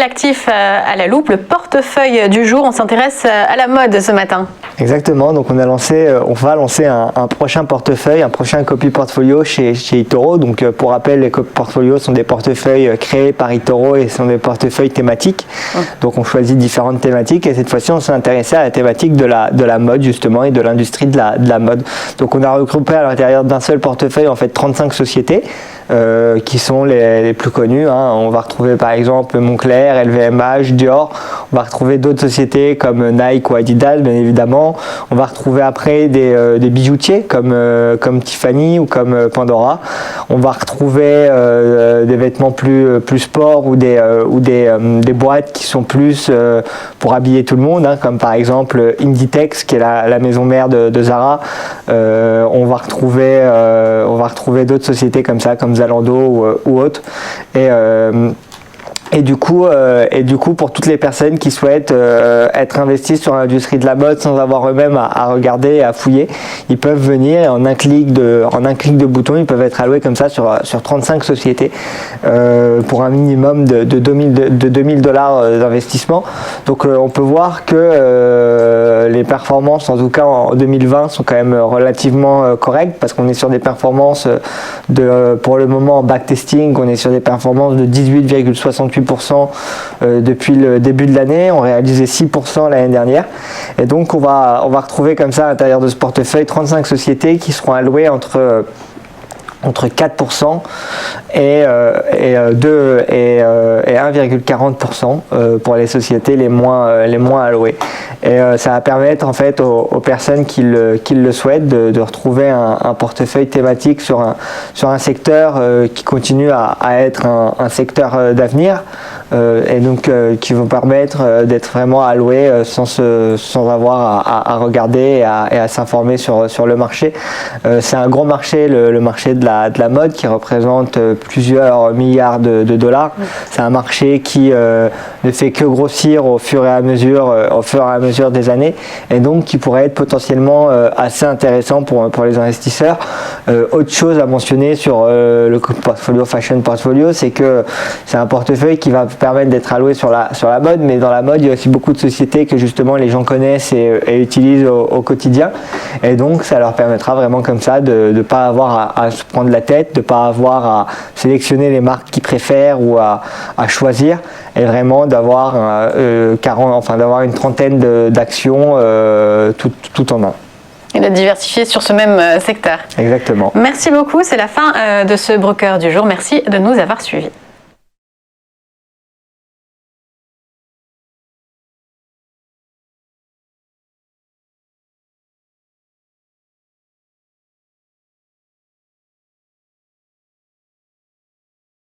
l'actif à la loupe, le portefeuille du jour. On s'intéresse à la mode ce matin. Exactement, donc on va lancer un prochain portefeuille, un prochain copy portfolio chez eToro. Donc pour rappel, les copy portfolios sont des portefeuilles créés par eToro et sont des portefeuilles thématiques. Donc on choisit différentes thématiques et cette fois-ci on s'est intéressé à la thématique de la mode justement et de l'industrie de la mode. Donc on a regroupé à l'intérieur d'un seul portefeuille en fait 35 sociétés qui sont les plus connues. On va retrouver par exemple Moncler, LVMH, Dior. On va retrouver d'autres sociétés comme Nike ou Adidas bien évidemment. On va retrouver après des bijoutiers comme Tiffany ou comme Pandora. On va retrouver des vêtements plus sport ou des boîtes qui sont plus pour habiller tout le monde, comme par exemple Inditex qui est la maison mère de Zara. On va retrouver d'autres sociétés comme ça, comme Zalando ou autres. Et du coup, pour toutes les personnes qui souhaitent être investies sur l'industrie de la mode sans avoir eux-mêmes à regarder et à fouiller, ils peuvent venir en un clic de bouton, ils peuvent être alloués comme ça sur 35 sociétés pour un minimum de 2000 $ d'investissement. Donc on peut voir que les performances, en tout cas en 2020, sont quand même relativement correctes parce qu'on est sur des performances pour le moment en backtesting, on est sur des performances de 18,68% depuis le début de l'année. On réalisait 6% l'année dernière et donc on va retrouver comme ça à l'intérieur de ce portefeuille 35 sociétés qui seront allouées entre 4% et 1,40% pour les sociétés les moins allouées. Et ça va permettre en fait aux personnes qui le souhaitent de retrouver un portefeuille thématique sur un secteur qui continue à être un secteur d'avenir et donc qui va permettre d'être vraiment alloué sans avoir à regarder et à s'informer sur le marché. C'est un gros marché, le marché de la mode qui représente plusieurs milliards de dollars. C'est un marché qui ne fait que grossir au fur et à mesure des années et donc qui pourrait être potentiellement assez intéressant pour les investisseurs. Autre chose à mentionner sur le portfolio Fashion Portfolio, c'est que c'est un portefeuille qui va permettre d'être alloué sur la mode, mais dans la mode il y a aussi beaucoup de sociétés que justement les gens connaissent et utilisent au quotidien et donc ça leur permettra vraiment comme ça de ne pas avoir à se prendre la tête, de ne pas avoir à sélectionner les marques qu'ils préfèrent ou à choisir et vraiment d'avoir une trentaine d'actions tout en un. Et de diversifier sur ce même secteur. Exactement. Merci beaucoup, c'est la fin de ce broker du jour. Merci de nous avoir suivis.